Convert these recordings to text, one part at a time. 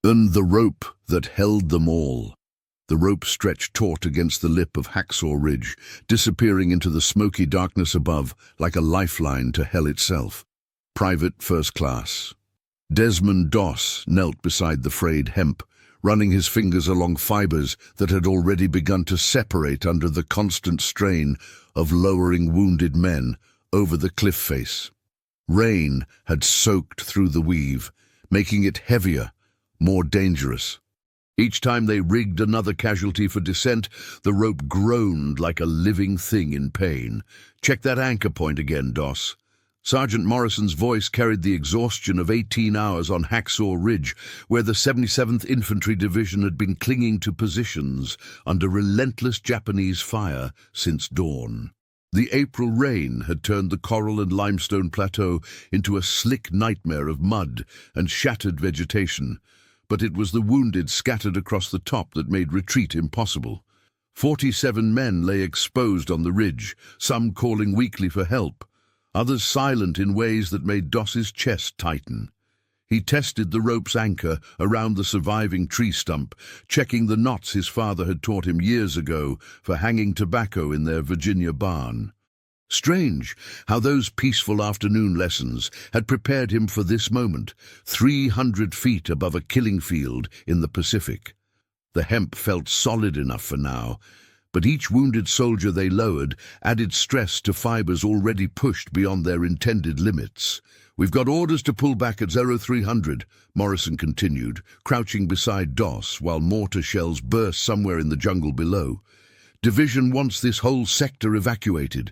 And the rope that held them all. The rope stretched taut against the lip of Hacksaw Ridge, disappearing into the smoky darkness above like a lifeline to hell itself. Private First Class. Desmond Doss knelt beside the frayed hemp, running his fingers along fibers that had already begun to separate under the constant strain of lowering wounded men over the cliff face. Rain had soaked through the weave, making it heavier, more dangerous. Each time they rigged another casualty for descent, the rope groaned like a living thing in pain. "Check that anchor point again, Doss." Sergeant Morrison's voice carried the exhaustion of 18 hours on Hacksaw Ridge, where the 77th Infantry Division had been clinging to positions under relentless Japanese fire since dawn. The April rain had turned the coral and limestone plateau into a slick nightmare of mud and shattered vegetation, but it was the wounded scattered across the top that made retreat impossible. 47 men lay exposed on the ridge, some calling weakly for help, others silent in ways that made Doss's chest tighten. He tested the rope's anchor around the surviving tree stump, checking the knots his father had taught him years ago for hanging tobacco in their Virginia barn. Strange how those peaceful afternoon lessons had prepared him for this moment, 300 feet above a killing field in the Pacific. The hemp felt solid enough for now, but each wounded soldier they lowered added stress to fibers already pushed beyond their intended limits. "We've got orders to pull back at 0300, Morrison continued, crouching beside Doss while mortar shells burst somewhere in the jungle below. "Division wants this whole sector evacuated.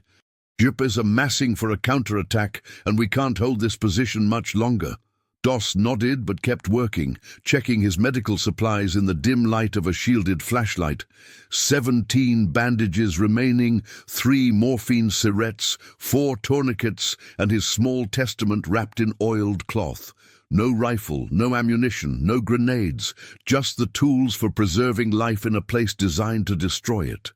Jupes are massing for a counterattack, and we can't hold this position much longer." Doss nodded but kept working, checking his medical supplies in the dim light of a shielded flashlight. 17 bandages remaining, 3 morphine syrettes, 4 tourniquets, and his small testament wrapped in oiled cloth. No rifle, no ammunition, no grenades, just the tools for preserving life in a place designed to destroy it.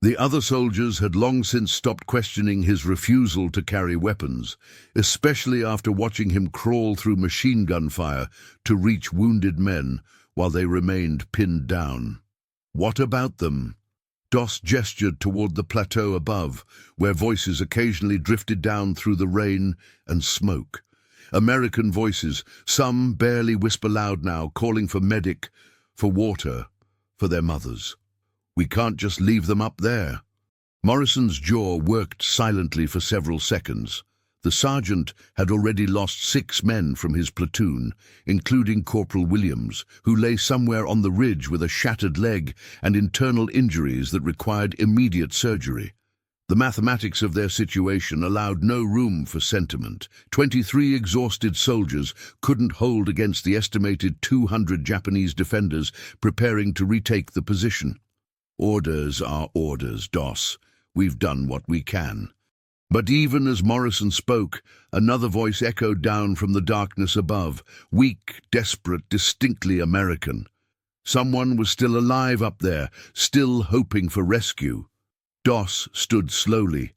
The other soldiers had long since stopped questioning his refusal to carry weapons, especially after watching him crawl through machine gun fire to reach wounded men while they remained pinned down. "What about them?" Doss gestured toward the plateau above, where voices occasionally drifted down through the rain and smoke. American voices, some barely whisper loud now, calling for medic, for water, for their mothers. "We can't just leave them up there." Morrison's jaw worked silently for several seconds. The sergeant had already lost 6 men from his platoon, including Corporal Williams, who lay somewhere on the ridge with a shattered leg and internal injuries that required immediate surgery. The mathematics of their situation allowed no room for sentiment. 23 exhausted soldiers couldn't hold against the estimated 200 Japanese defenders preparing to retake the position. "Orders are orders, Doss. We've done what we can." But even as Morrison spoke, another voice echoed down from the darkness above, weak, desperate, distinctly American. Someone was still alive up there, still hoping for rescue. Doss stood slowly,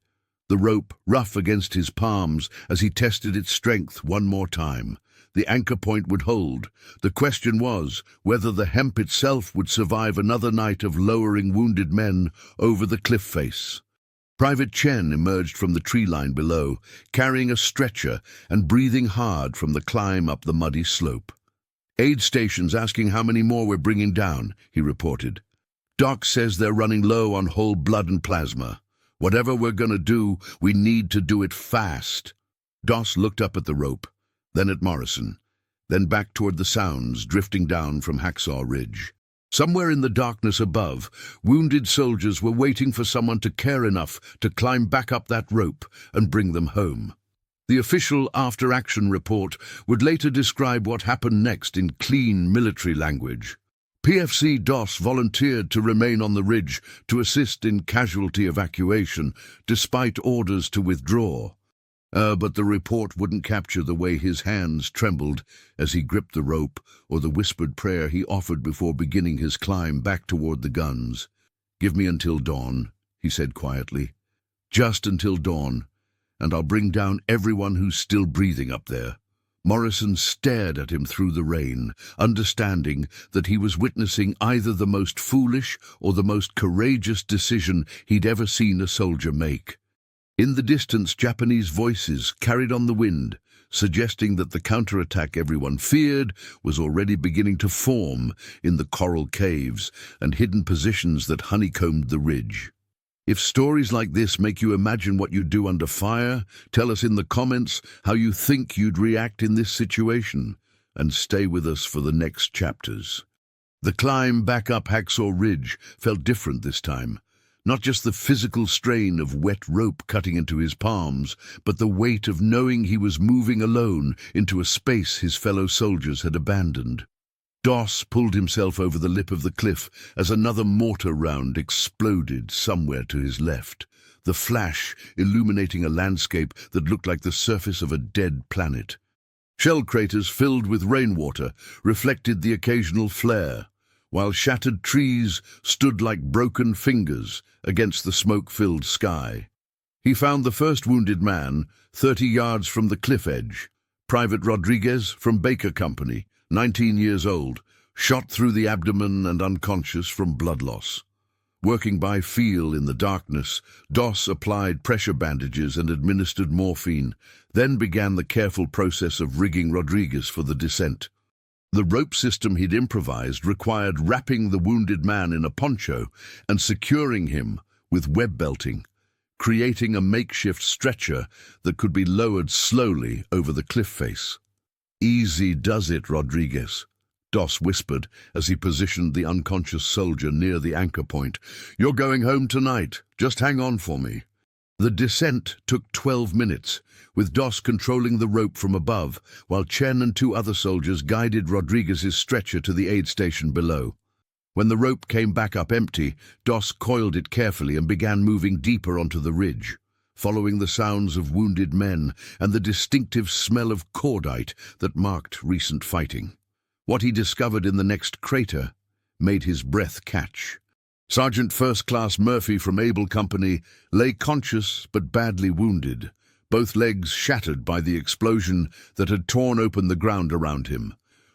the rope rough against his palms as he tested its strength one more time. The anchor point would hold. The question was whether the hemp itself would survive another night of lowering wounded men over the cliff face. Private Chen emerged from the tree line below, carrying a stretcher and breathing hard from the climb up the muddy slope. "Aid station's asking how many more we're bringing down," he reported. "Doc says they're running low on whole blood and plasma. Whatever we're gonna do, we need to do it fast." Doss looked up at the rope, then at Morrison, then back toward the sounds drifting down from Hacksaw Ridge. Somewhere in the darkness above, wounded soldiers were waiting for someone to care enough to climb back up that rope and bring them home. The official after-action report would later describe what happened next in clean military language. PFC Doss volunteered to remain on the ridge to assist in casualty evacuation, despite orders to withdraw. But the report wouldn't capture the way his hands trembled as he gripped the rope or the whispered prayer he offered before beginning his climb back toward the guns. "Give me until dawn," he said quietly. "Just until dawn, and I'll bring down everyone who's still breathing up there. Morrison stared at him through the rain, understanding that he was witnessing either the most foolish or the most courageous decision he'd ever seen a soldier make. In the distance, Japanese voices carried on the wind, suggesting that the counterattack everyone feared was already beginning to form in the coral caves and hidden positions that honeycombed the ridge. If stories like this make you imagine what you'd do under fire, tell us in the comments how you think you'd react in this situation, and stay with us for the next chapters. The climb back up Hacksaw Ridge felt different this time. Not just the physical strain of wet rope cutting into his palms, but the weight of knowing he was moving alone into a space his fellow soldiers had abandoned. Doss pulled himself over the lip of the cliff as another mortar round exploded somewhere to his left, the flash illuminating a landscape that looked like the surface of a dead planet. Shell craters filled with rainwater reflected the occasional flare, while shattered trees stood like broken fingers against the smoke-filled sky. He found the first wounded man 30 yards from the cliff edge, Private Rodriguez from Baker Company, 19 years old, shot through the abdomen and unconscious from blood loss. Working by feel in the darkness, Doss applied pressure bandages and administered morphine, then began the careful process of rigging Rodriguez for the descent. The rope system he'd improvised required wrapping the wounded man in a poncho and securing him with web belting, creating a makeshift stretcher that could be lowered slowly over the cliff face. "Easy does it, Rodriguez," Doss whispered as he positioned the unconscious soldier near the anchor point. "You're going home tonight. Just hang on for me." The descent took 12 minutes, with Doss controlling the rope from above, while Chen and 2 other soldiers guided Rodriguez's stretcher to the aid station below. When the rope came back up empty, Doss coiled it carefully and began moving deeper onto the ridge, following the sounds of wounded men and the distinctive smell of cordite that marked recent fighting. What he discovered in the next crater made his breath catch. Sergeant First Class Murphy from Able Company lay conscious but badly wounded, both legs shattered by the explosion that had torn open the ground around him.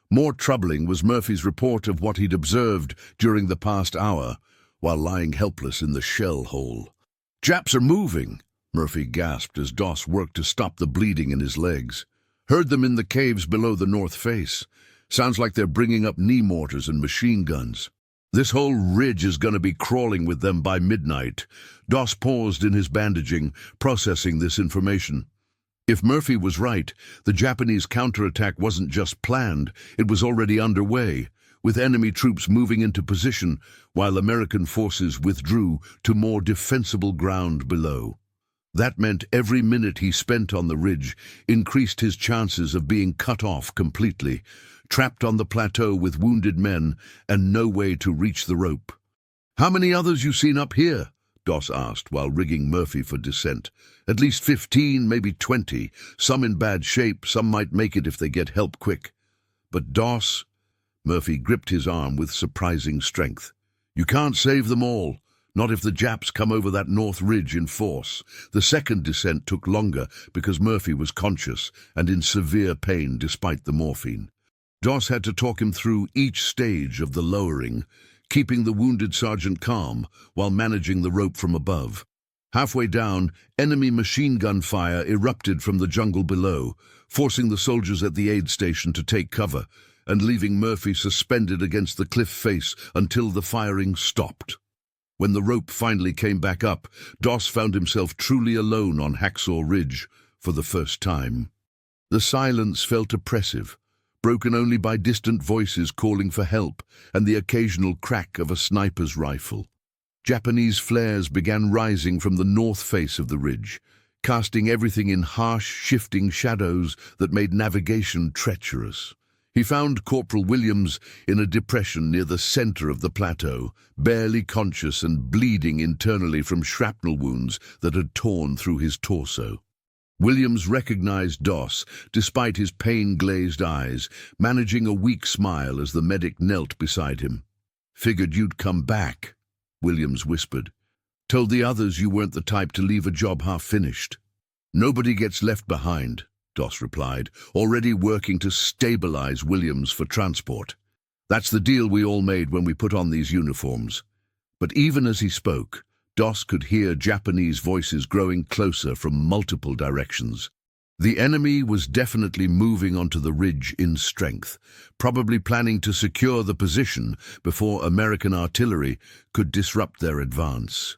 More troubling was Murphy's report of what he'd observed during the past hour while lying helpless in the shell hole. "Japs are moving," Murphy gasped as Doss worked to stop the bleeding in his legs. "Heard them in the caves below the north face. Sounds like they're bringing up knee mortars and machine guns. This whole ridge is going to be crawling with them by midnight." Doss paused in his bandaging, processing this information. If Murphy was right, the Japanese counterattack wasn't just planned, it was already underway, with enemy troops moving into position while American forces withdrew to more defensible ground below. That meant every minute he spent on the ridge increased his chances of being cut off completely, trapped on the plateau with wounded men and no way to reach the rope. "How many others you seen up here?" Doss asked while rigging Murphy for descent. "At least 15, maybe 20, some in bad shape, some might make it if they get help quick." "But Doss," Murphy gripped his arm with surprising strength, "you can't save them all. Not if the Japs come over that north ridge in force." The second descent took longer because Murphy was conscious and in severe pain despite the morphine. Doss had to talk him through each stage of the lowering, keeping the wounded sergeant calm while managing the rope from above. Halfway down, enemy machine gun fire erupted from the jungle below, forcing the soldiers at the aid station to take cover and leaving Murphy suspended against the cliff face until the firing stopped. When the rope finally came back up, Doss found himself truly alone on Hacksaw Ridge for the first time. The silence felt oppressive, broken only by distant voices calling for help and the occasional crack of a sniper's rifle. Japanese flares began rising from the north face of the ridge, casting everything in harsh, shifting shadows that made navigation treacherous. He found Corporal Williams in a depression near the center of the plateau, barely conscious and bleeding internally from shrapnel wounds that had torn through his torso. Williams recognized Doss, despite his pain-glazed eyes, managing a weak smile as the medic knelt beside him. "Figured you'd come back," Williams whispered. "Told the others you weren't the type to leave a job half-finished." "Nobody gets left behind," Doss replied, already working to stabilize Williams for transport. That's the deal we all made when we put on these uniforms. But even as he spoke, Doss could hear Japanese voices growing closer from multiple directions. The enemy was definitely moving onto the ridge in strength, probably planning to secure the position before American artillery could disrupt their advance.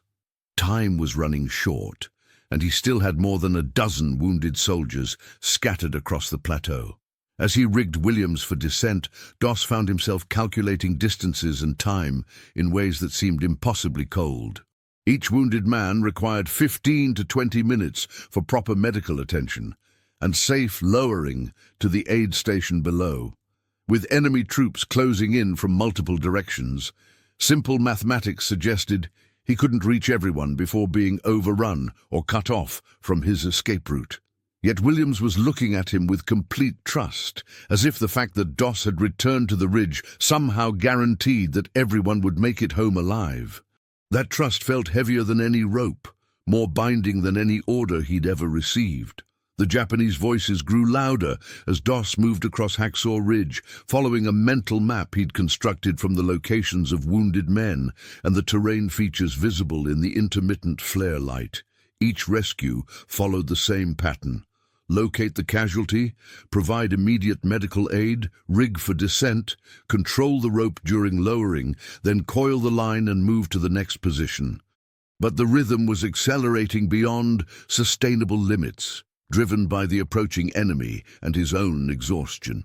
Time was running short, and he still had more than a dozen wounded soldiers scattered across the plateau. As he rigged Williams for descent, Doss found himself calculating distances and time in ways that seemed impossibly cold. Each wounded man required 15 to 20 minutes for proper medical attention and safe lowering to the aid station below. With enemy troops closing in from multiple directions, simple mathematics suggested he couldn't reach everyone before being overrun or cut off from his escape route. Yet Williams was looking at him with complete trust, as if the fact that Doss had returned to the ridge somehow guaranteed that everyone would make it home alive. That trust felt heavier than any rope, more binding than any order he'd ever received. The Japanese voices grew louder as Doss moved across Hacksaw Ridge, following a mental map he'd constructed from the locations of wounded men and the terrain features visible in the intermittent flare light. Each rescue followed the same pattern. Locate the casualty, provide immediate medical aid, rig for descent, control the rope during lowering, then coil the line and move to the next position. But the rhythm was accelerating beyond sustainable limits, driven by the approaching enemy and his own exhaustion.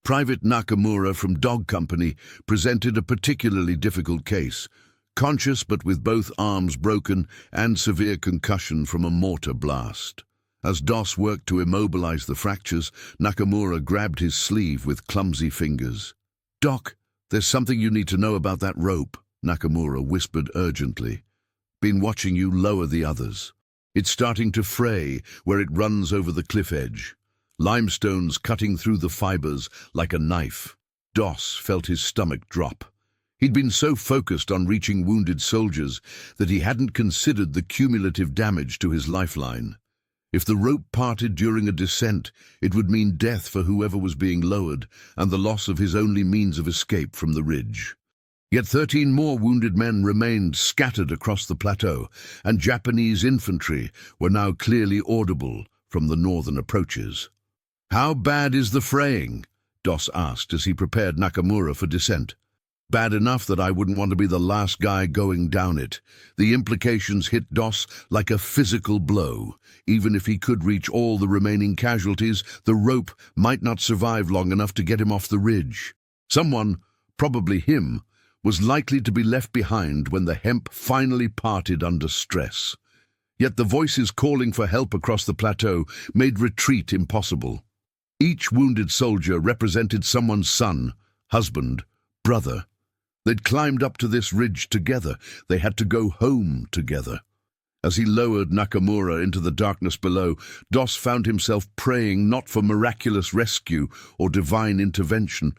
Private Nakamura from Dog Company presented a particularly difficult case, conscious but with both arms broken and severe concussion from a mortar blast. As Doss worked to immobilize the fractures, Nakamura grabbed his sleeve with clumsy fingers. "Doc, there's something you need to know about that rope," Nakamura whispered urgently. "Been watching you lower the others. It's starting to fray where it runs over the cliff edge. Limestone's cutting through the fibers like a knife." Doss felt his stomach drop. He'd been so focused on reaching wounded soldiers that he hadn't considered the cumulative damage to his lifeline. If the rope parted during a descent, it would mean death for whoever was being lowered and the loss of his only means of escape from the ridge. Yet 13 more wounded men remained scattered across the plateau, and Japanese infantry were now clearly audible from the northern approaches. "How bad is the fraying?" Doss asked as he prepared Nakamura for descent. "Bad enough that I wouldn't want to be the last guy going down it." The implications hit Doss like a physical blow. Even if he could reach all the remaining casualties, the rope might not survive long enough to get him off the ridge. Someone, probably him, was likely to be left behind when the hemp finally parted under stress. Yet the voices calling for help across the plateau made retreat impossible. Each wounded soldier represented someone's son, husband, brother. They'd climbed up to this ridge together. They had to go home together. As he lowered Nakamura into the darkness below, Doss found himself praying not for miraculous rescue or divine intervention,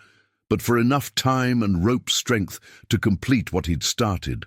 but for enough time and rope strength to complete what he'd started.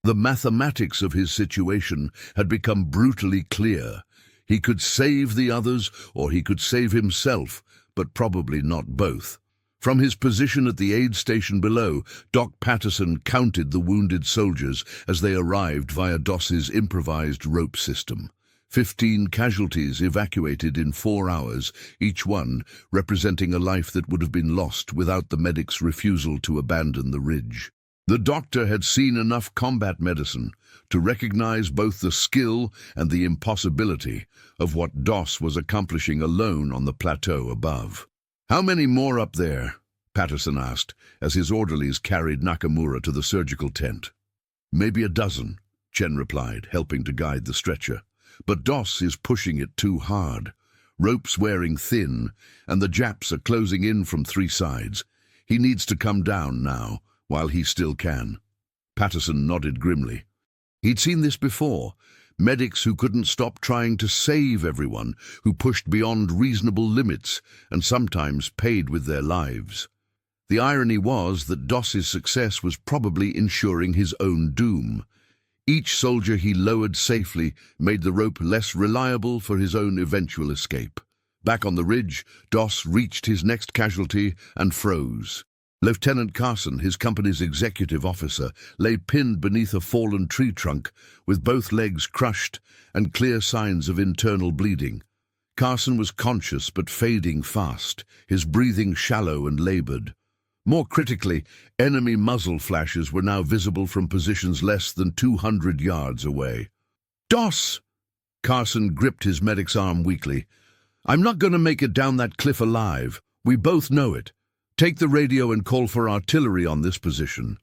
The mathematics of his situation had become brutally clear. He could save the others, or he could save himself, but probably not both. From his position at the aid station below, Doc Patterson counted the wounded soldiers as they arrived via Doss's improvised rope system. 15 casualties evacuated in 4 hours, each one representing a life that would have been lost without the medics' refusal to abandon the ridge. The doctor had seen enough combat medicine to recognize both the skill and the impossibility of what Doss was accomplishing alone on the plateau above. "How many more up there?" Patterson asked, as his orderlies carried Nakamura to the surgical tent. "Maybe a dozen," Chen replied, helping to guide the stretcher. "But Doss is pushing it too hard. Rope's wearing thin, and the Japs are closing in from 3 sides. He needs to come down now, while he still can." Patterson nodded grimly. He'd seen this before. Medics who couldn't stop trying to save everyone, who pushed beyond reasonable limits and sometimes paid with their lives. The irony was that Doss's success was probably ensuring his own doom. Each soldier he lowered safely made the rope less reliable for his own eventual escape. Back on the ridge, Doss reached his next casualty and froze. Lieutenant Carson, his company's executive officer, lay pinned beneath a fallen tree trunk, with both legs crushed and clear signs of internal bleeding. Carson was conscious but fading fast, his breathing shallow and labored. More critically, enemy muzzle flashes were now visible from positions less than 200 yards away. "Doss!" Carson gripped his medic's arm weakly. "I'm not going to make it down that cliff alive. We both know it. Take the radio and call for artillery on this position.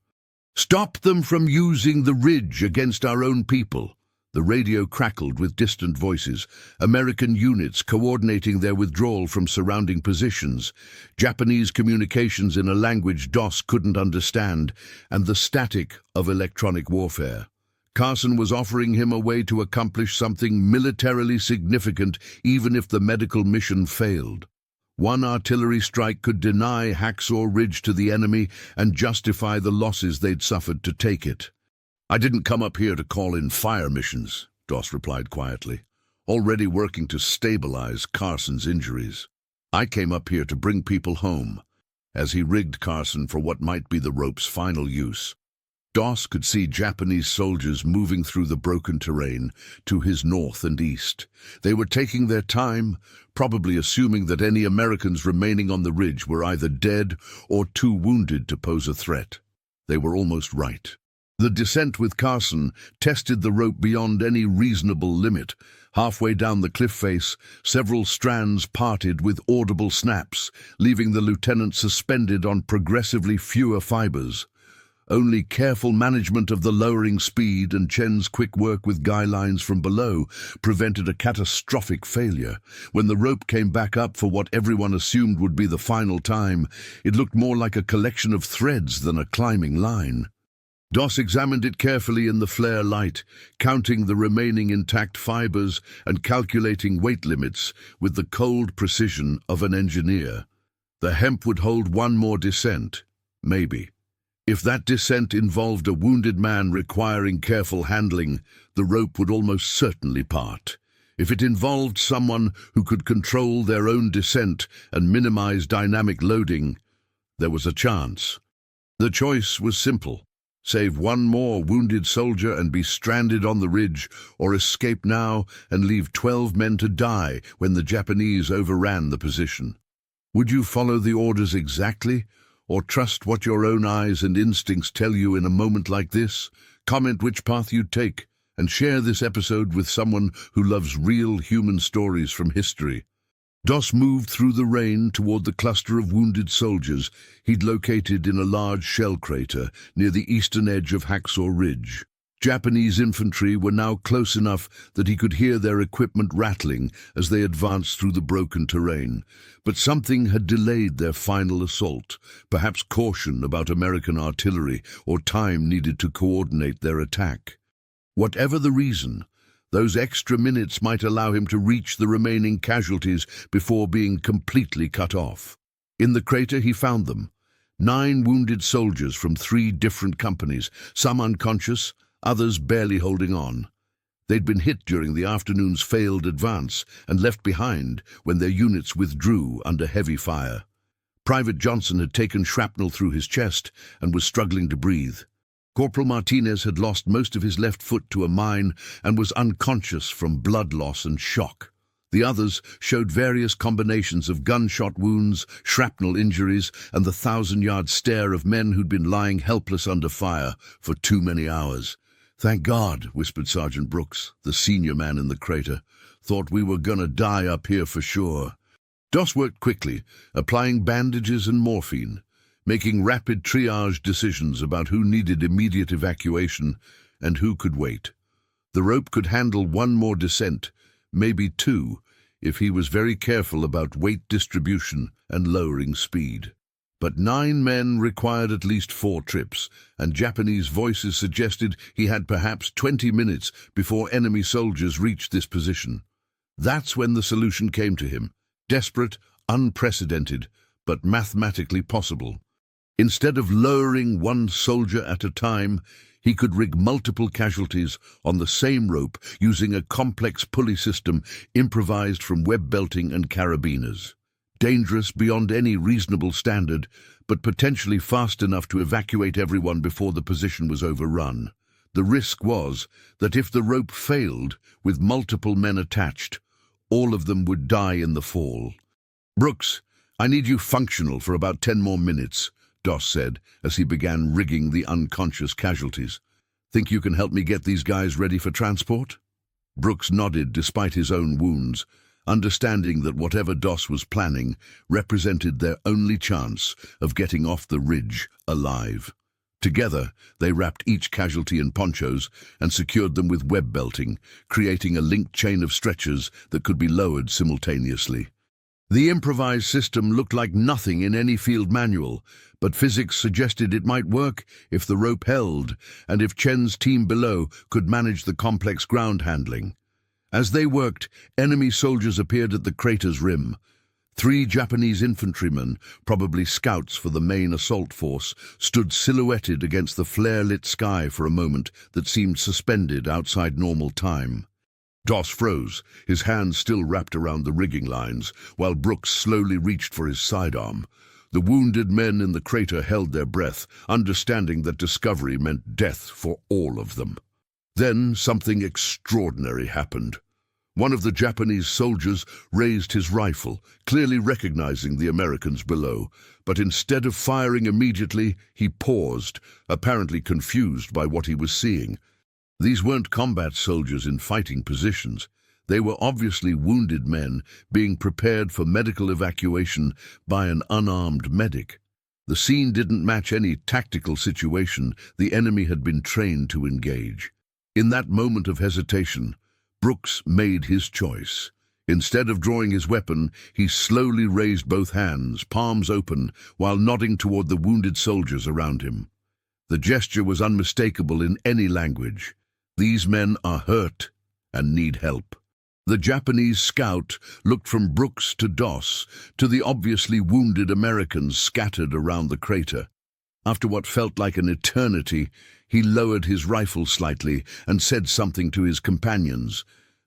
Stop them from using the ridge against our own people." The radio crackled with distant voices, American units coordinating their withdrawal from surrounding positions, Japanese communications in a language Doss couldn't understand, and the static of electronic warfare. Carson was offering him a way to accomplish something militarily significant even if the medical mission failed. One artillery strike could deny Hacksaw Ridge to the enemy and justify the losses they'd suffered to take it. "I didn't come up here to call in fire missions," Doss replied quietly, already working to stabilize Carson's injuries. "I came up here to bring people home," as he rigged Carson for what might be the rope's final use. Doss could see Japanese soldiers moving through the broken terrain to his north and east. They were taking their time, probably assuming that any Americans remaining on the ridge were either dead or too wounded to pose a threat. They were almost right. The descent with Carson tested the rope beyond any reasonable limit. Halfway down the cliff face, several strands parted with audible snaps, leaving the lieutenant suspended on progressively fewer fibers. Only careful management of the lowering speed and Chen's quick work with guy lines from below prevented a catastrophic failure. When the rope came back up for what everyone assumed would be the final time, it looked more like a collection of threads than a climbing line. Doss examined it carefully in the flare light, counting the remaining intact fibers and calculating weight limits with the cold precision of an engineer. The hemp would hold one more descent, maybe. If that descent involved a wounded man requiring careful handling, the rope would almost certainly part. If it involved someone who could control their own descent and minimize dynamic loading, there was a chance. The choice was simple. Save one more wounded soldier and be stranded on the ridge, or escape now and leave 12 men to die when the Japanese overran the position. Would you follow the orders exactly, or trust what your own eyes and instincts tell you in a moment like this? Comment which path you'd take, and share this episode with someone who loves real human stories from history. Doss moved through the rain toward the cluster of wounded soldiers he'd located in a large shell crater near the eastern edge of Hacksaw Ridge. Japanese infantry were now close enough that he could hear their equipment rattling as they advanced through the broken terrain. But something had delayed their final assault, perhaps caution about American artillery or time needed to coordinate their attack. Whatever the reason, those extra minutes might allow him to reach the remaining casualties before being completely cut off. In the crater he found them. 9 wounded soldiers from 3 different companies, some unconscious, others barely holding on. They'd been hit during the afternoon's failed advance and left behind when their units withdrew under heavy fire. Private Johnson had taken shrapnel through his chest and was struggling to breathe. Corporal Martinez had lost most of his left foot to a mine and was unconscious from blood loss and shock. The others showed various combinations of gunshot wounds, shrapnel injuries, and the 1,000-yard stare of men who'd been lying helpless under fire for too many hours. "Thank God," whispered Sergeant Brooks, the senior man in the crater. "Thought we were gonna die up here for sure." Doss worked quickly, applying bandages and morphine, making rapid triage decisions about who needed immediate evacuation and who could wait. The rope could handle 1 more descent, maybe 2, if he was very careful about weight distribution and lowering speed. But 9 men required at least 4 trips, and Japanese voices suggested he had perhaps 20 minutes before enemy soldiers reached this position. That's when the solution came to him, desperate, unprecedented, but mathematically possible. Instead of lowering 1 soldier at a time, He could rig multiple casualties on the same rope using a complex pulley system improvised from web belting and carabiners. Dangerous beyond any reasonable standard, but potentially fast enough to evacuate everyone before the position was overrun. The risk was that if the rope failed, with multiple men attached, all of them would die in the fall. "Brooks, I need you functional for about 10 more minutes," Doss said as he began rigging the unconscious casualties. "Think you can help me get these guys ready for transport?" Brooks nodded despite his own wounds, understanding that whatever Doss was planning represented their only chance of getting off the ridge alive. Together, they wrapped each casualty in ponchos and secured them with web belting, creating a linked chain of stretchers that could be lowered simultaneously. The improvised system looked like nothing in any field manual, but physics suggested it might work if the rope held and if Chen's team below could manage the complex ground handling. As they worked, enemy soldiers appeared at the crater's rim. 3 Japanese infantrymen, probably scouts for the main assault force, stood silhouetted against the flare-lit sky for a moment that seemed suspended outside normal time. Doss froze, his hands still wrapped around the rigging lines, while Brooks slowly reached for his sidearm. The wounded men in the crater held their breath, understanding that discovery meant death for all of them. Then something extraordinary happened. One of the Japanese soldiers raised his rifle, clearly recognizing the Americans below, but instead of firing immediately, he paused, apparently confused by what he was seeing. These weren't combat soldiers in fighting positions. They were obviously wounded men being prepared for medical evacuation by an unarmed medic. The scene didn't match any tactical situation the enemy had been trained to engage. In that moment of hesitation, Brooks made his choice. Instead of drawing his weapon, he slowly raised both hands, palms open, while nodding toward the wounded soldiers around him. The gesture was unmistakable in any language. These men are hurt and need help. The Japanese scout looked from Brooks to Doss, to the obviously wounded Americans scattered around the crater. After what felt like an eternity, he lowered his rifle slightly and said something to his companions.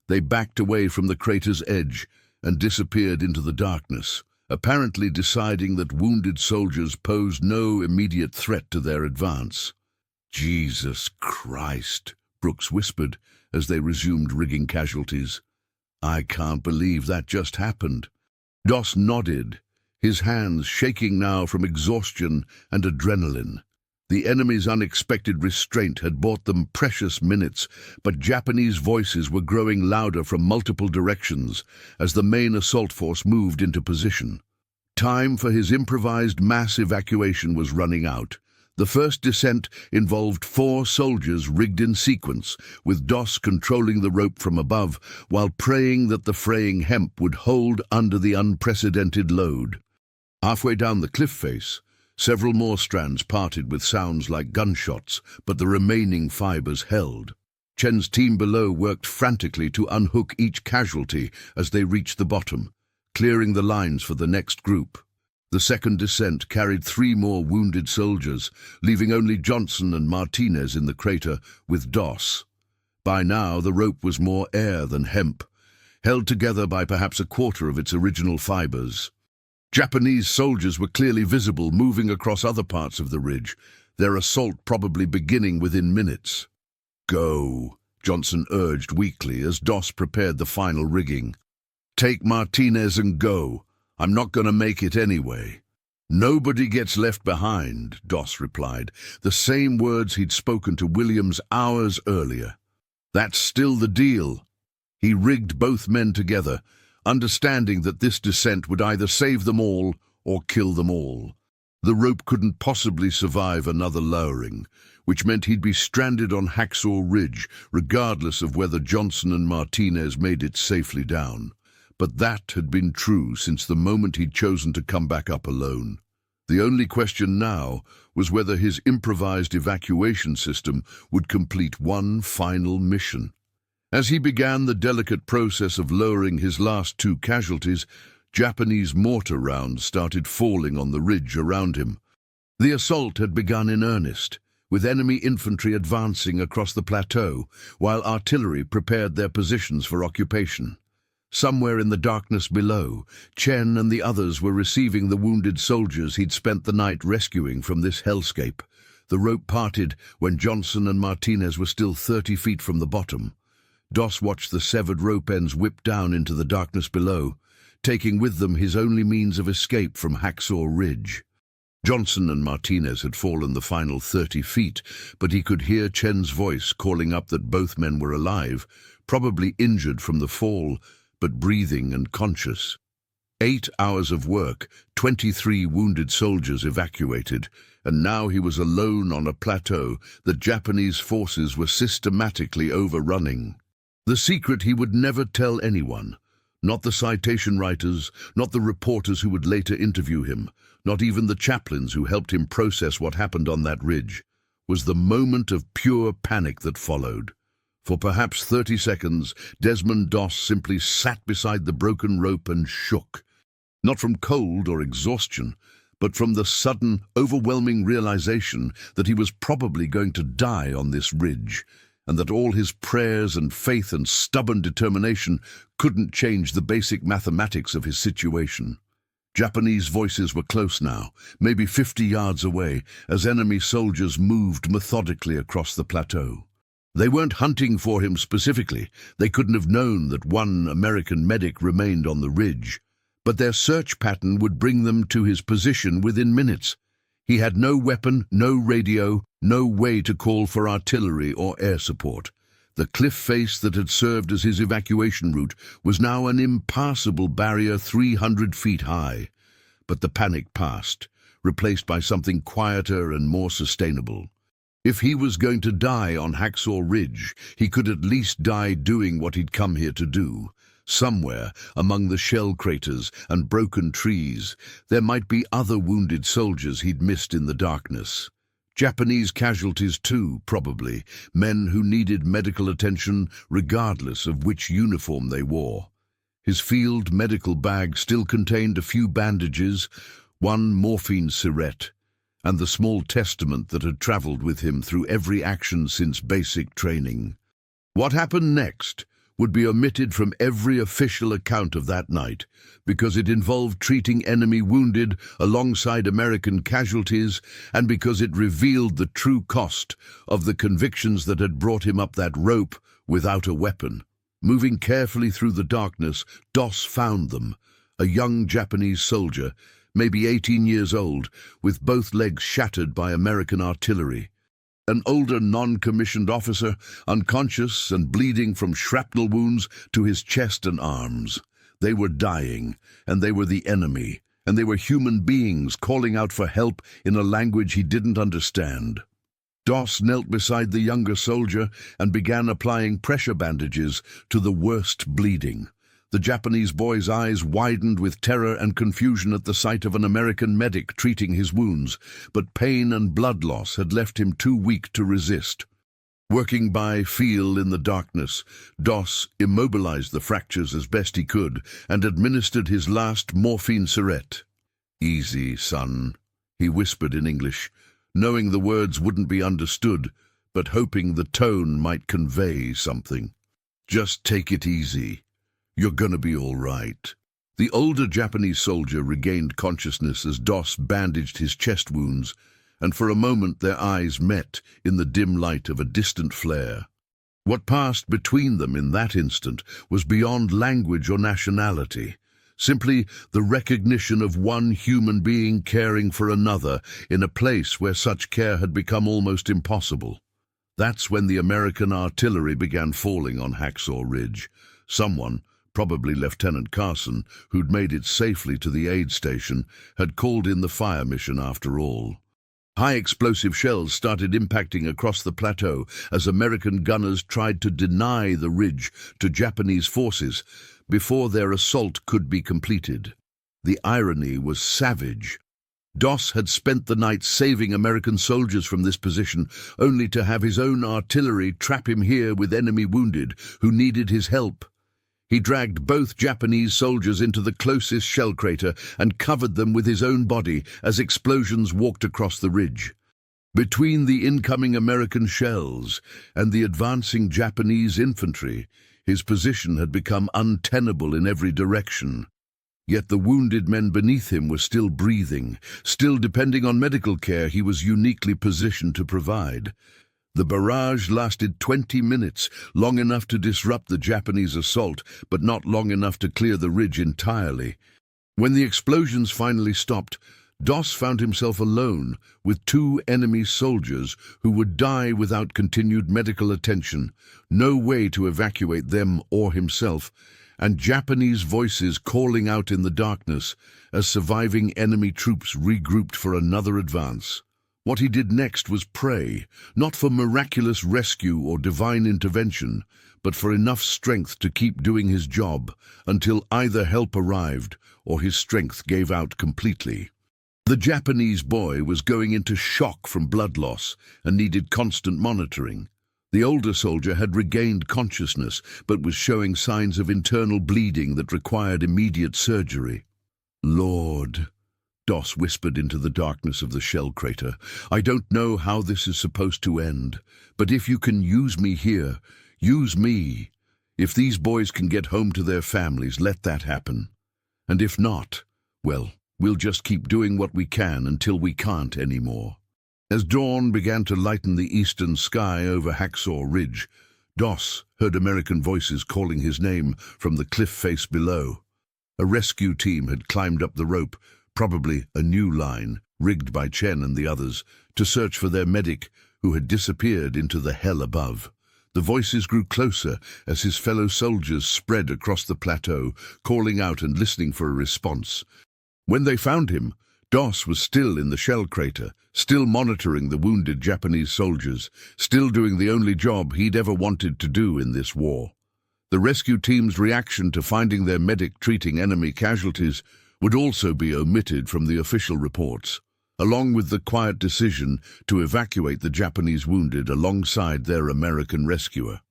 They backed away from the crater's edge and disappeared into the darkness, apparently deciding that wounded soldiers posed no immediate threat to their advance. "Jesus Christ," Brooks whispered as they resumed rigging casualties. "I can't believe that just happened." Doss nodded, his hands shaking now from exhaustion and adrenaline. The enemy's unexpected restraint had bought them precious minutes, but Japanese voices were growing louder from multiple directions as the main assault force moved into position. Time for his improvised mass evacuation was running out. The first descent involved 4 soldiers rigged in sequence, with Doss controlling the rope from above while praying that the fraying hemp would hold under the unprecedented load. Halfway down the cliff face, several more strands parted with sounds like gunshots, but the remaining fibers held. Chen's team below worked frantically to unhook each casualty as they reached the bottom, clearing the lines for the next group. The second descent carried 3 more wounded soldiers, leaving only Johnson and Martinez in the crater with Doss. By now, the rope was more air than hemp, held together by perhaps a quarter of its original fibers. Japanese soldiers were clearly visible moving across other parts of the ridge, their assault probably beginning within minutes. "Go," Johnson urged weakly as Doss prepared the final rigging. "Take Martinez and go. I'm not going to make it anyway." "Nobody gets left behind," Doss replied, the same words he'd spoken to Williams hours earlier. "That's still the deal." He rigged both men together, understanding that this descent would either save them all or kill them all. The rope couldn't possibly survive another lowering, which meant he'd be stranded on Hacksaw Ridge, regardless of whether Johnson and Martinez made it safely down. But that had been true since the moment he'd chosen to come back up alone. The only question now was whether his improvised evacuation system would complete one final mission. As he began the delicate process of lowering his last 2 casualties, Japanese mortar rounds started falling on the ridge around him. The assault had begun in earnest, with enemy infantry advancing across the plateau, while artillery prepared their positions for occupation. Somewhere in the darkness below, Chen and the others were receiving the wounded soldiers he'd spent the night rescuing from this hellscape. The rope parted when Johnson and Martinez were still 30 feet from the bottom. Doss watched the severed rope ends whip down into the darkness below, taking with them his only means of escape from Hacksaw Ridge. Johnson and Martinez had fallen the final 30 feet, but he could hear Chen's voice calling up that both men were alive, probably injured from the fall, but breathing and conscious. 8 hours of work, 23 wounded soldiers evacuated, and now he was alone on a plateau that Japanese forces were systematically overrunning. The secret he would never tell anyone, not the citation writers, not the reporters who would later interview him, not even the chaplains who helped him process what happened on that ridge, was the moment of pure panic that followed. For perhaps 30 seconds, Desmond Doss simply sat beside the broken rope and shook, not from cold or exhaustion, but from the sudden, overwhelming realization that he was probably going to die on this ridge, and that all his prayers and faith and stubborn determination couldn't change the basic mathematics of his situation. Japanese voices were close now, maybe 50 yards away, as enemy soldiers moved methodically across the plateau. They weren't hunting for him specifically. They couldn't have known that one American medic remained on the ridge, but their search pattern would bring them to his position within minutes. He had no weapon, no radio, no way to call for artillery or air support. The cliff face that had served as his evacuation route was now an impassable barrier 300 feet high. But the panic passed, replaced by something quieter and more sustainable. If he was going to die on Hacksaw Ridge, he could at least die doing what he'd come here to do. Somewhere, among the shell craters and broken trees, there might be other wounded soldiers he'd missed in the darkness. Japanese casualties too, probably, men who needed medical attention regardless of which uniform they wore. His field medical bag still contained a few bandages, one morphine syringe, and the small testament that had traveled with him through every action since basic training. What happened next would be omitted from every official account of that night, because it involved treating enemy wounded alongside American casualties, and because it revealed the true cost of the convictions that had brought him up that rope without a weapon. Moving carefully through the darkness, Doss found them, a young Japanese soldier, maybe 18 years old, with both legs shattered by American artillery. An older non-commissioned officer, unconscious and bleeding from shrapnel wounds to his chest and arms. They were dying, and they were the enemy, and they were human beings calling out for help in a language he didn't understand. Doss knelt beside the younger soldier and began applying pressure bandages to the worst bleeding. The Japanese boy's eyes widened with terror and confusion at the sight of an American medic treating his wounds, but pain and blood loss had left him too weak to resist. Working by feel in the darkness, Doss immobilized the fractures as best he could and administered his last morphine syringe. "Easy, son," he whispered in English, knowing the words wouldn't be understood, but hoping the tone might convey something. "Just take it easy. You're gonna be all right." The older Japanese soldier regained consciousness as Doss bandaged his chest wounds, and for a moment their eyes met in the dim light of a distant flare. What passed between them in that instant was beyond language or nationality, simply the recognition of one human being caring for another in a place where such care had become almost impossible. That's when the American artillery began falling on Hacksaw Ridge. Someone, probably Lieutenant Carson, who'd made it safely to the aid station, had called in the fire mission after all. High explosive shells started impacting across the plateau as American gunners tried to deny the ridge to Japanese forces before their assault could be completed. The irony was savage. Doss had spent the night saving American soldiers from this position, only to have his own artillery trap him here with enemy wounded who needed his help. He dragged both Japanese soldiers into the closest shell crater and covered them with his own body as explosions walked across the ridge. Between the incoming American shells and the advancing Japanese infantry, his position had become untenable in every direction. Yet the wounded men beneath him were still breathing, still depending on medical care he was uniquely positioned to provide. The barrage lasted 20 minutes, long enough to disrupt the Japanese assault, but not long enough to clear the ridge entirely. When the explosions finally stopped, Doss found himself alone with 2 enemy soldiers who would die without continued medical attention, no way to evacuate them or himself, and Japanese voices calling out in the darkness as surviving enemy troops regrouped for another advance. What he did next was pray, not for miraculous rescue or divine intervention, but for enough strength to keep doing his job until either help arrived or his strength gave out completely. The Japanese boy was going into shock from blood loss and needed constant monitoring. The older soldier had regained consciousness, but was showing signs of internal bleeding that required immediate surgery. "Lord," Doss whispered into the darkness of the shell crater, "I don't know how this is supposed to end, but if you can use me here, use me. If these boys can get home to their families, let that happen. And if not, well, we'll just keep doing what we can until we can't anymore." As dawn began to lighten the eastern sky over Hacksaw Ridge, Doss heard American voices calling his name from the cliff face below. A rescue team had climbed up the rope, probably a new line, rigged by Chen and the others, to search for their medic who had disappeared into the hell above. The voices grew closer as his fellow soldiers spread across the plateau, calling out and listening for a response. When they found him, Doss was still in the shell crater, still monitoring the wounded Japanese soldiers, still doing the only job he'd ever wanted to do in this war. The rescue team's reaction to finding their medic treating enemy casualties would also be omitted from the official reports, along with the quiet decision to evacuate the Japanese wounded alongside their American rescuer.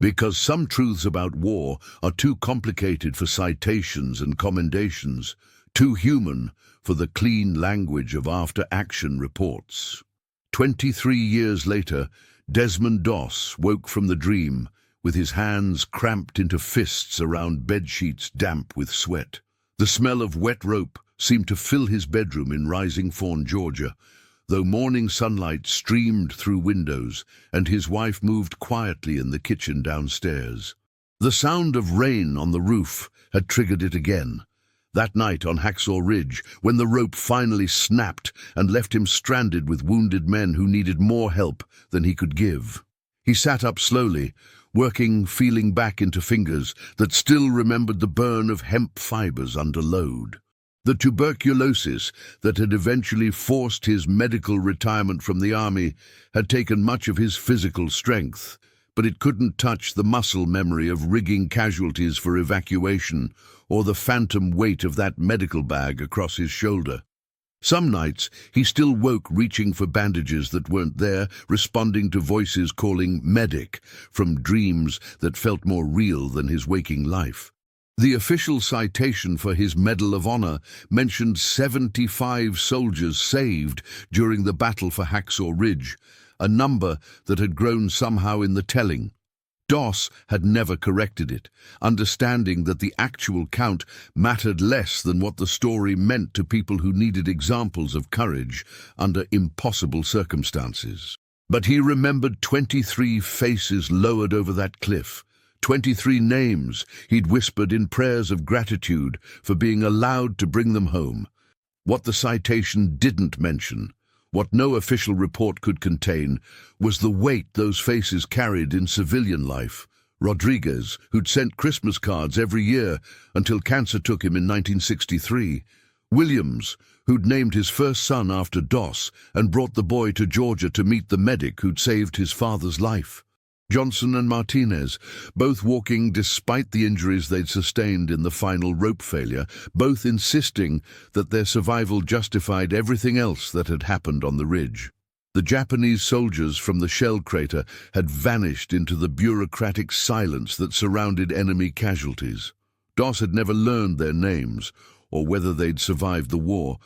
Because some truths about war are too complicated for citations and commendations, too human for the clean language of after-action reports. 23 years later, Desmond Doss woke from the dream with his hands cramped into fists around bedsheets damp with sweat. The smell of wet rope seemed to fill his bedroom in Rising Fawn, Georgia, though morning sunlight streamed through windows and his wife moved quietly in the kitchen downstairs. The sound of rain on the roof had triggered it again. That night on Hacksaw Ridge, when the rope finally snapped and left him stranded with wounded men who needed more help than he could give. He sat up slowly, working, feeling back into fingers that still remembered the burn of hemp fibers under load. The tuberculosis that had eventually forced his medical retirement from the army had taken much of his physical strength, but it couldn't touch the muscle memory of rigging casualties for evacuation or the phantom weight of that medical bag across his shoulder. Some nights he still woke reaching for bandages that weren't there, responding to voices calling medic from dreams that felt more real than his waking life. The official citation for his Medal of Honor mentioned 75 soldiers saved during the battle for Hacksaw Ridge, a number that had grown somehow in the telling. Doss had never corrected it, understanding that the actual count mattered less than what the story meant to people who needed examples of courage under impossible circumstances. But he remembered 23 faces lowered over that cliff, 23 names he'd whispered in prayers of gratitude for being allowed to bring them home. What the citation didn't mention, what no official report could contain, was the weight those faces carried in civilian life. Rodriguez, who'd sent Christmas cards every year until cancer took him in 1963. Williams, who'd named his first son after Doss and brought the boy to Georgia to meet the medic who'd saved his father's life. Johnson and Martinez, both walking despite the injuries they'd sustained in the final rope failure, both insisting that their survival justified everything else that had happened on the ridge. The Japanese soldiers from the shell crater had vanished into the bureaucratic silence that surrounded enemy casualties. Doss had never learned their names or whether they'd survived the war,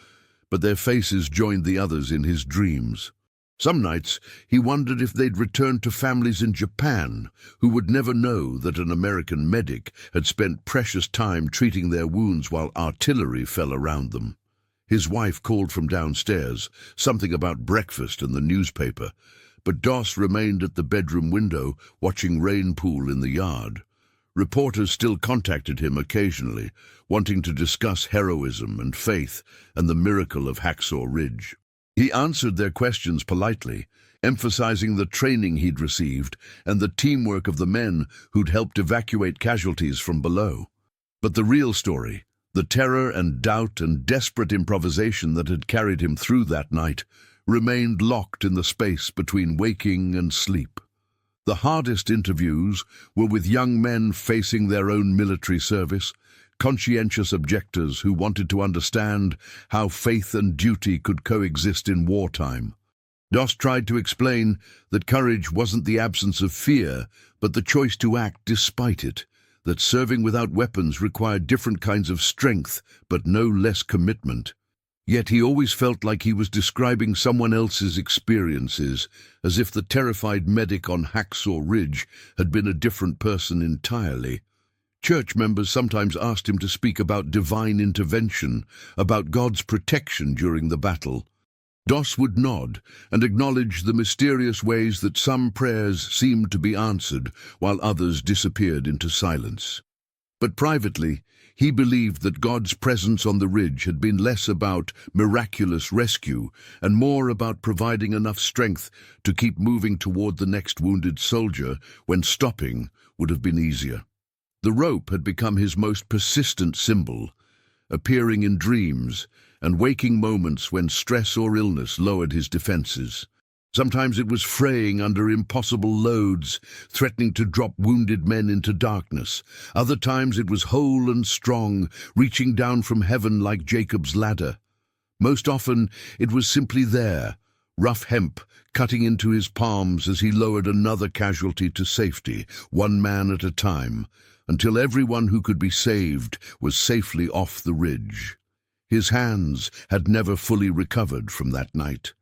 but their faces joined the others in his dreams. Some nights he wondered if they'd return to families in Japan who would never know that an American medic had spent precious time treating their wounds while artillery fell around them. His wife called from downstairs, something about breakfast and the newspaper, but Doss remained at the bedroom window watching rain pool in the yard. Reporters still contacted him occasionally, wanting to discuss heroism and faith and the miracle of Hacksaw Ridge. He answered their questions politely, emphasizing the training he'd received and the teamwork of the men who'd helped evacuate casualties from below. But the real story, the terror and doubt and desperate improvisation that had carried him through that night, remained locked in the space between waking and sleep. The hardest interviews were with young men facing their own military service, conscientious objectors who wanted to understand how faith and duty could coexist in wartime. Doss tried to explain that courage wasn't the absence of fear, but the choice to act despite it, that serving without weapons required different kinds of strength, but no less commitment. Yet he always felt like he was describing someone else's experiences, as if the terrified medic on Hacksaw Ridge had been a different person entirely. Church members sometimes asked him to speak about divine intervention, about God's protection during the battle. Doss would nod and acknowledge the mysterious ways that some prayers seemed to be answered while others disappeared into silence. But privately, he believed that God's presence on the ridge had been less about miraculous rescue and more about providing enough strength to keep moving toward the next wounded soldier when stopping would have been easier. The rope had become his most persistent symbol, appearing in dreams and waking moments when stress or illness lowered his defenses. Sometimes it was fraying under impossible loads, threatening to drop wounded men into darkness. Other times it was whole and strong, reaching down from heaven like Jacob's ladder. Most often it was simply there, rough hemp cutting into his palms as he lowered another casualty to safety, one man at a time, until everyone who could be saved was safely off the ridge. His hands had never fully recovered from that night.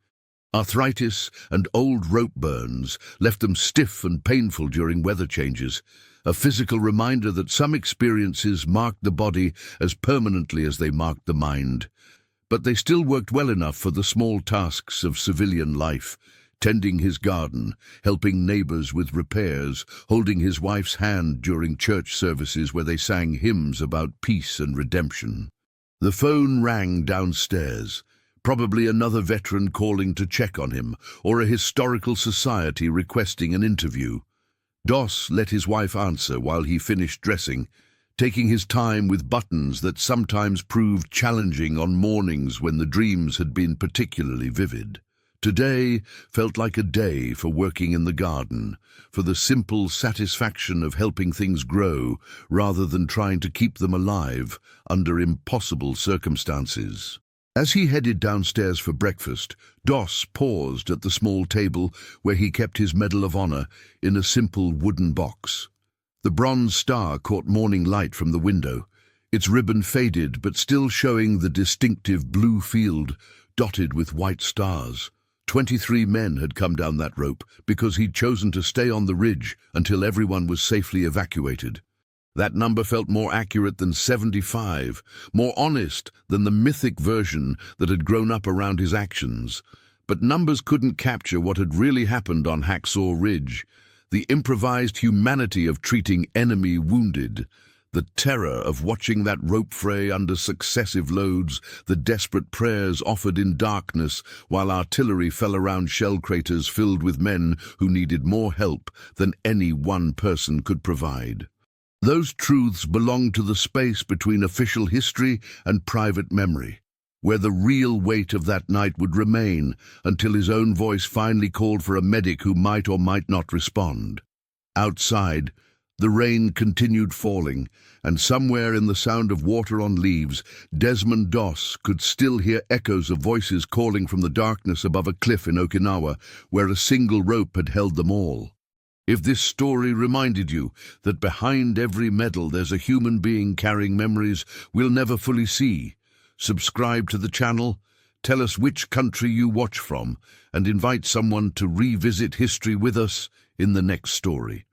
Arthritis and old rope burns left them stiff and painful during weather changes, a physical reminder that some experiences marked the body as permanently as they marked the mind. But they still worked well enough for the small tasks of civilian life, tending his garden, helping neighbors with repairs, holding his wife's hand during church services where they sang hymns about peace and redemption. The phone rang downstairs, probably another veteran calling to check on him, or a historical society requesting an interview. Doss let his wife answer while he finished dressing, taking his time with buttons that sometimes proved challenging on mornings when the dreams had been particularly vivid. Today felt like a day for working in the garden, for the simple satisfaction of helping things grow rather than trying to keep them alive under impossible circumstances. As he headed downstairs for breakfast, Doss paused at the small table where he kept his Medal of Honor in a simple wooden box. The bronze star caught morning light from the window, its ribbon faded but still showing the distinctive blue field dotted with white stars. 23 men had come down that rope because he'd chosen to stay on the ridge until everyone was safely evacuated. That number felt more accurate than 75, more honest than the mythic version that had grown up around his actions. But numbers couldn't capture what had really happened on Hacksaw Ridge, the improvised humanity of treating enemy wounded, the terror of watching that rope fray under successive loads, the desperate prayers offered in darkness while artillery fell around shell craters filled with men who needed more help than any one person could provide. Those truths belonged to the space between official history and private memory, where the real weight of that night would remain until his own voice finally called for a medic who might or might not respond. Outside, the rain continued falling, and somewhere in the sound of water on leaves, Desmond Doss could still hear echoes of voices calling from the darkness above a cliff in Okinawa, where a single rope had held them all. If this story reminded you that behind every medal there's a human being carrying memories we'll never fully see, subscribe to the channel, Tell us which country you watch from and invite someone to revisit history with us in the next story.